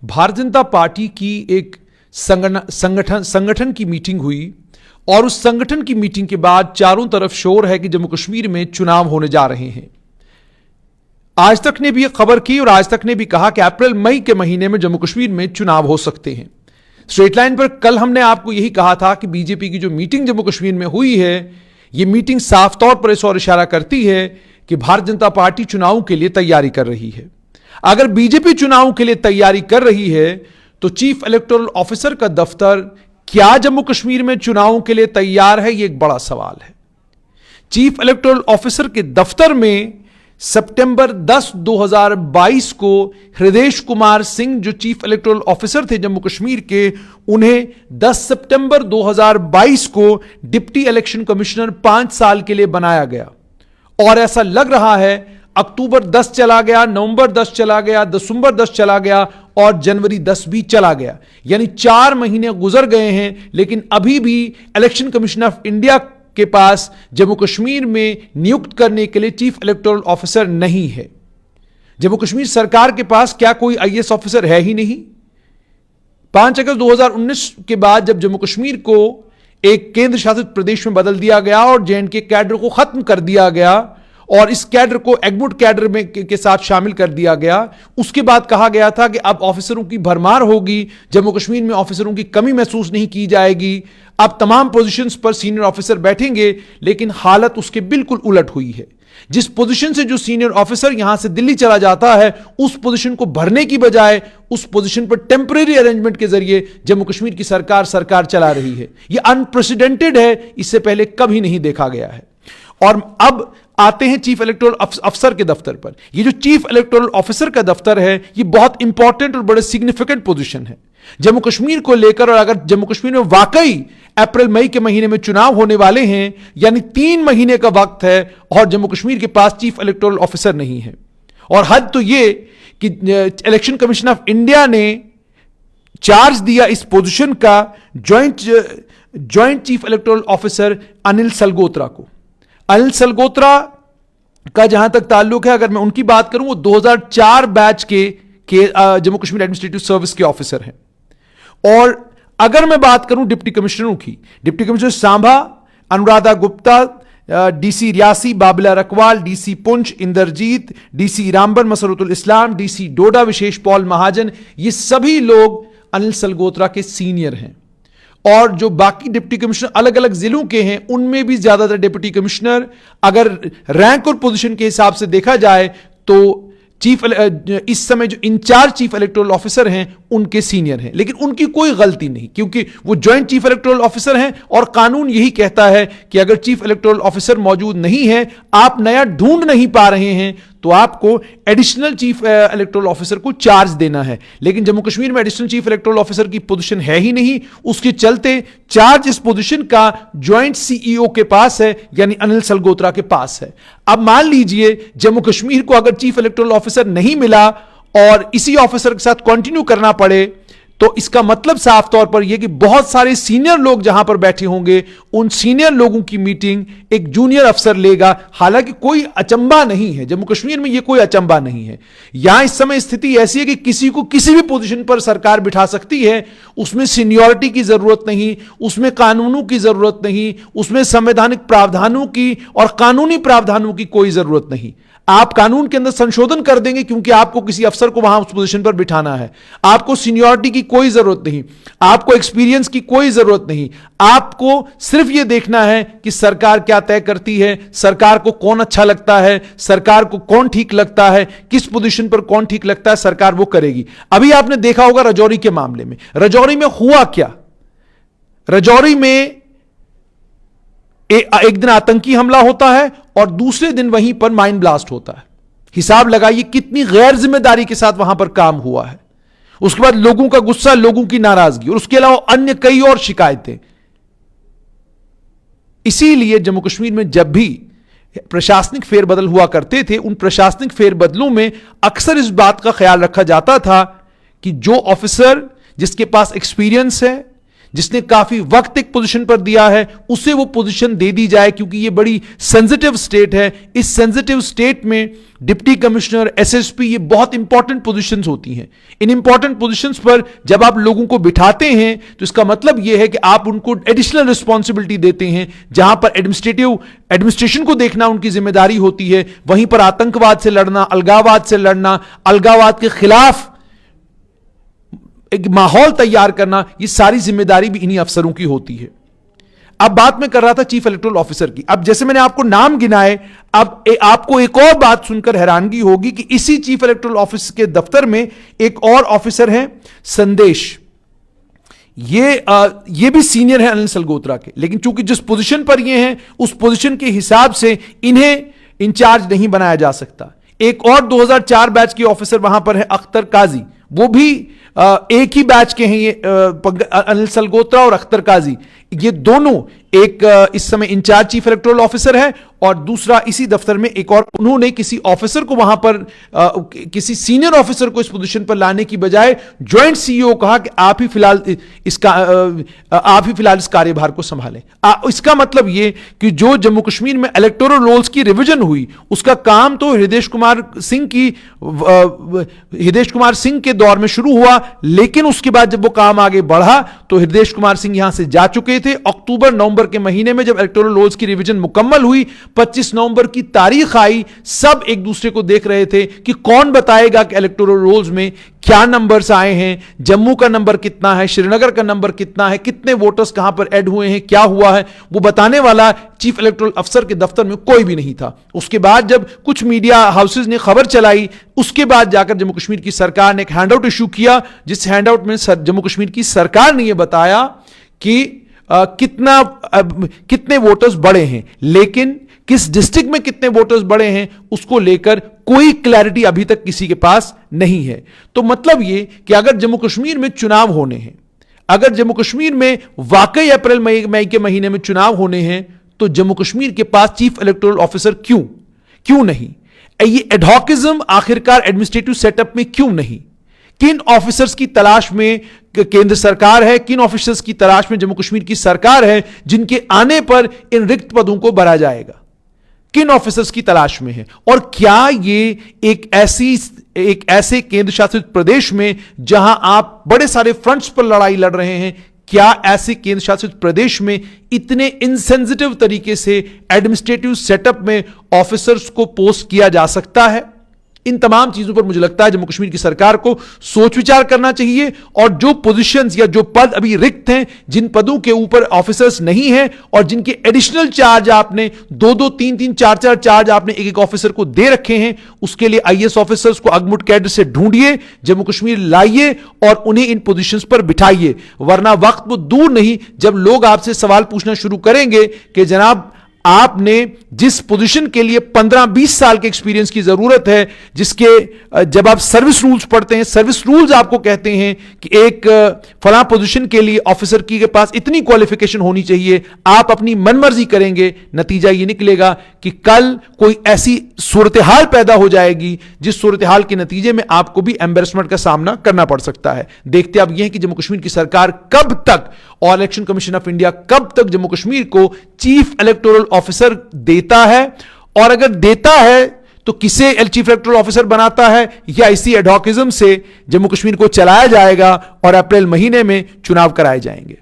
Bharatiya Janata party की एक संगठन की मीटिंग हुई और उस संगठन की मीटिंग के बाद चारों तरफ शोर है कि जम्मू कश्मीर में चुनाव होने जा रहे हैं। आज तक ने भी यह खबर की और आज तक ने भी कहा कि अप्रैल मई के महीने में जम्मू कश्मीर में चुनाव हो सकते हैं। स्ट्रेट लाइन पर कल हमने आपको यही कहा था कि बीजेपी की जो मीटिंग जम्मू कश्मीर में हुई है, यह मीटिंग साफ तौर पर इस ओर इशारा करती है कि भारतीय जनता पार्टी चुनाव के लिए तैयारी कर रही है। अगर बीजेपी चुनाव के लिए तैयारी कर रही है तो चीफ इलेक्टोरल ऑफिसर का दफ्तर क्या जम्मू कश्मीर में चुनाव के लिए तैयार है, यह एक बड़ा सवाल है। चीफ इलेक्टोरल ऑफिसर के दफ्तर में सितंबर 10, 2022 को हृदेश कुमार सिंह जो चीफ इलेक्टोरल ऑफिसर थे जम्मू कश्मीर के, उन्हें 10 सितंबर 2022 को डिप्टी इलेक्शन कमिश्नर 5 साल के लिए बनाया गया। और ऐसा लग रहा है अक्टूबर 10 चला गया, नवंबर 10 चला गया, दिसंबर 10 चला गया और जनवरी 10 भी चला गया, यानी 4 महीने गुजर गए हैं, लेकिन अभी भी इलेक्शन कमीशन ऑफ इंडिया के पास जम्मू कश्मीर में नियुक्त करने के लिए चीफ इलेक्टोरल ऑफिसर नहीं है। जम्मू कश्मीर सरकार के पास क्या कोई आईएएस ऑफिसर है ही नहीं। 5 अगस्त 2019 के बाद जब जम्मू कश्मीर को एक केंद्र शासित प्रदेश में बदल दिया गया और जेएंडके कैडर को खत्म कर दिया गया और इस कैडर को एग्मुट कैडर में के साथ शामिल कर दिया गया, उसके बाद कहा गया था कि अब ऑफिसरों की भरमार होगी, जम्मू कश्मीर में ऑफिसरों की कमी महसूस नहीं की जाएगी, अब तमाम पोजीशंस पर सीनियर ऑफिसर बैठेंगे। लेकिन हालत उसके बिल्कुल उलट हुई है। जिस पोजीशन से जो सीनियर ऑफिसर यहां से दिल्ली चला जाता है, उस पोजीशन को भरने की बजाय उस पोजीशन पर टेम्परेरी अरेंजमेंट के जरिए जम्मू कश्मीर की सरकार चला रही है। यह अनप्रेसिडेंटेड है, इससे पहले कभी नहीं देखा गया है। और अब आते हैं चीफ इलेक्टोरल अफसर के दफ्तर पर। यह जो चीफ इलेक्टोरल ऑफिसर का दफ्तर है, यह बहुत इंपॉर्टेंट और बड़े सिग्निफिकेंट पोजीशन है जम्मू कश्मीर को लेकर। और अगर जम्मू कश्मीर में वाकई अप्रैल मई के महीने में चुनाव होने वाले हैं, यानी 3 महीने का वक्त है और जम्मू कश्मीर के पास चीफ इलेक्टोरल ऑफिसर नहीं है। और हद तो यह कि इलेक्शन कमीशन ऑफ इंडिया ने चार्ज दिया इस पोजीशन का joint chief electoral officer Anil Salgotra को। अनिल सलगोत्रा का जहां तक ताल्लुक है, अगर मैं उनकी बात करूं, वो 2004 बैच के जम्मू कश्मीर एडमिनिस्ट्रेटिव सर्विस के ऑफिसर हैं। और अगर मैं बात करूं डिप्टी कमिश्नरों की, deputy commissioner Samba, Anuradha Gupta, DC Reasi Babila Rakwal, DC Poonch Inderjeet, DC Ramban Masarrat ul Islam, DC Doda Vishesh Paul Mahajan, ये सभी लोग अनिल सलगोत्रा के सीनियर हैं। और जो बाकी डिप्टी कमिश्नर अलग अलग जिलों के हैं, उनमें भी ज्यादातर डिप्टी कमिश्नर अगर रैंक और पोजीशन के हिसाब से देखा जाए तो इस समय जो इंचार्ज चीफ इलेक्टोरल ऑफिसर हैं उनके सीनियर हैं। लेकिन उनकी कोई गलती नहीं, क्योंकि वो ज्वाइंट चीफ इलेक्टोरल ऑफिसर हैं और कानून यही कहता है कि अगर चीफ इलेक्टोरल ऑफिसर मौजूद नहीं है, आप नया ढूंढ नहीं पा रहे हैं, तो आपको एडिशनल चीफ इलेक्टोरल ऑफिसर को चार्ज देना है। लेकिन जम्मू कश्मीर में एडिशनल चीफ इलेक्टोरल ऑफिसर की पोजीशन है ही नहीं, उसके चलते चार्ज इस पोजीशन का ज्वाइंट सीईओ के पास है, यानी अनिल सलगोत्रा के पास है। अब मान लीजिए जम्मू कश्मीर को अगर चीफ इलेक्टोरल ऑफिसर नहीं मिला और इसी ऑफिसर के साथ कंटिन्यू करना पड़े, तो इसका मतलब साफ तौर पर यह कि बहुत सारे सीनियर लोग जहां पर बैठे होंगे, उन सीनियर लोगों की मीटिंग एक जूनियर अफसर लेगा। हालांकि कोई अचंबा नहीं है, जम्मू कश्मीर में यह कोई अचंबा नहीं है। यहां इस समय स्थिति ऐसी है कि किसी को किसी भी पोजीशन पर सरकार बिठा सकती है, उसमें सीनियरिटी की जरूरत नहीं, उसमें कानूनों की जरूरत नहीं, उसमें संवैधानिक प्रावधानों की और कानूनी प्रावधानों की कोई जरूरत नहीं। आप कानून के अंदर संशोधन कर देंगे क्योंकि आपको किसी अफसर को वहां उस पोजीशन पर बिठाना है। आपको सीनियरिटी की कोई जरूरत नहीं, आपको एक्सपीरियंस की कोई जरूरत नहीं, आपको सिर्फ यह देखना है कि सरकार क्या तय करती है, सरकार को कौन अच्छा लगता है, सरकार को कौन ठीक लगता है, किस पोजीशन पर कौन ठीक लगता है, सरकार वो करेगी। अभी आपने देखा होगा राजौरी के मामले में, राजौरी में हुआ क्या। राजौरी में एक दिन आतंकी हमला होता है और दूसरे दिन वहीं पर माइन ब्लास्ट होता है। हिसाब लगाइए कितनी गैर जिम्मेदारी के साथ वहां पर काम हुआ है। उसके बाद लोगों का गुस्सा, लोगों की नाराजगी और उसके अलावा अन्य कई और शिकायतें। इसीलिए जम्मू कश्मीर में जब भी प्रशासनिक फेरबदल हुआ करते थे, उन प्रशासनिक फेरबदलों में अक्सर इस बात का ख्याल रखा जाता था कि जो ऑफिसर जिसके पास एक्सपीरियंस है, जिसने काफी वक्त एक पोजीशन पर दिया है, उसे वो पोजीशन दे दी जाए, क्योंकि ये बड़ी सेंसिटिव स्टेट है। इस सेंसिटिव स्टेट में डिप्टी कमिश्नर, एसएसपी, ये बहुत इंपॉर्टेंट पोजीशंस होती हैं। इन इंपॉर्टेंट पोजीशंस पर जब आप लोगों को बिठाते हैं तो इसका मतलब यह है कि आप उनको एडिशनल रिस्पॉन्सिबिलिटी देते हैं। जहां पर एडमिनिस्ट्रेशन को देखना उनकी जिम्मेदारी होती है, वहीं पर आतंकवाद से लड़ना, अलगावाद के खिलाफ एक माहौल तैयार करना, ये सारी जिम्मेदारी भी इन्हीं अफसरों की होती है। अब बात मैं कर रहा था चीफ इलेक्टोरल ऑफिसर की। अब जैसे मैंने आपको नाम गिनाए, अब आपको एक और बात सुनकर हैरानगी होगी कि इसी चीफ इलेक्टोरल ऑफिसर के दफ्तर में एक और ऑफिसर हैं, संदेश। ये भी सीनियर है अनिल सलगोत्रा के, लेकिन चूंकि जिस पोजीशन पर ये हैं उस पोजीशन के हिसाब से इन्हें इंचार्ज नहीं बनाया जा सकता। एक और 2004 बैच के ऑफिसर वहां पर है, अख्तर काजी। वो भी एक ही बैच के हैं, ये अनिल सलगोत्रा और अख्तर काजी। ये दोनों, एक इस समय इंचार्ज चीफ इलेक्टोरल ऑफिसर है और दूसरा इसी दफ्तर में एक और। उन्होंने किसी ऑफिसर को वहां पर किसी सीनियर ऑफिसर को इस पोजीशन पर लाने की बजाय ज्वाइंट सीईओ कहा कि आप ही फिलहाल इस कार्यभार को संभालें। इसका मतलब यह कि जो जम्मू कश्मीर में इलेक्टोरल रोल्स की रिवीजन हुई, उसका काम तो हृदय कुमार सिंह के दौर में शुरू हुआ, लेकिन उसके बाद जब वो काम आगे बढ़ा तो हृदय कुमार सिंह यहां से जा चुके थे। अक्टूबर नवंबर के महीने में जब इलेक्टोरल रोल्स की रिवीजन मुकम्मल हुई, 25 नवंबर की तारीख आई, सब एक दूसरे को देख रहे थे कि कौन बताएगा कि इलेक्टोरल रोल्स में क्या नंबर्स आए हैं, जम्मू का नंबर कितना है, श्रीनगर का नंबर कितना है, कितने वोटर्स कहां पर ऐड हुए हैं, क्या हुआ है, वो बताने वाला चीफ इलेक्टोरल अफसर के दफ्तर में कोई भी नहीं था। उसके बाद जब कुछ मीडिया हाउसेज ने खबर चलाई, उसके बाद जाकर जम्मू कश्मीर की सरकार ने एक हैंडआउट इशू किया, जिस हैंडआउट में जम्मू कश्मीर की सरकार ने यह बताया कि कितने वोटर्स बढ़े हैं, लेकिन किस डिस्ट्रिक्ट में कितने वोटर्स बढ़े हैं उसको लेकर कोई क्लैरिटी अभी तक किसी के पास नहीं है। तो मतलब यह कि अगर जम्मू कश्मीर में चुनाव होने हैं, अगर जम्मू कश्मीर में वाकई अप्रैल मई के महीने में चुनाव होने हैं, तो जम्मू कश्मीर के पास चीफ इलेक्टोरल ऑफिसर क्यों नहीं? ये एडहॉकिज्म आखिरकार एडमिनिस्ट्रेटिव सेटअप में क्यों नहीं? किन ऑफिसर्स की तलाश में केंद्र सरकार है, किन ऑफिसर्स की तलाश में जम्मू कश्मीर की सरकार है, जिनके आने पर इन रिक्त पदों को भरा जाएगा? किन ऑफिसर्स की तलाश में है? और क्या ये एक ऐसे केंद्र शासित प्रदेश में जहां आप बड़े सारे फ्रंट्स पर लड़ाई लड़ रहे हैं, क्या ऐसे केंद्र शासित प्रदेश में इतने इनसेंसिटिव तरीके से एडमिनिस्ट्रेटिव सेटअप में ऑफिसर्स को पोस्ट किया जा सकता है? इन तमाम चीजों पर मुझे लगता है जम्मू कश्मीर की सरकार को सोच विचार करना चाहिए, और जो पोजीशंस या जो पद अभी रिक्त हैं, जिन पदों के ऊपर ऑफिसर्स नहीं हैं और जिनके एडिशनल चार्ज आपने 2-2, 3-3, 4-4 चार्ज आपने एक ऑफिसर को दे रखे हैं, उसके लिए आईएएस ऑफिसर्स को अगमुट कैडर से ढूंढिए, जम्मू कश्मीर लाइए और उन्हें इन पोजीशंस पर बिठाइए। वरना वक्त वो दूर नहीं जब लोग आपसे सवाल पूछना शुरू करेंगे कि जनाब, आपने जिस पोजीशन के लिए 15-20 साल के एक्सपीरियंस की जरूरत है, जिसके जब आप सर्विस रूल्स पढ़ते हैं, सर्विस रूल्स आपको कहते हैं कि एक फला पोजीशन के लिए ऑफिसर के पास इतनी क्वालिफिकेशन होनी चाहिए, आप अपनी मनमर्जी करेंगे, नतीजा यह निकलेगा कि कल कोई ऐसी सूरत हाल पैदा हो जाएगी जिस सूरत हाल के नतीजे में आपको भी एम्बेरसमेंट का सामना करना पड़ सकता है। देखते अब यह है कि जम्मू कश्मीर की सरकार कब तक, और इलेक्शन कमीशन ऑफ इंडिया कब तक जम्मू कश्मीर को चीफ इलेक्टोरल ऑफिसर देता है, और अगर देता है तो किसे चीफ इलेक्टोरल ऑफिसर बनाता है, या इसी एडहॉकिज्म से जम्मू कश्मीर को चलाया जाएगा और अप्रैल महीने में चुनाव कराए जाएंगे।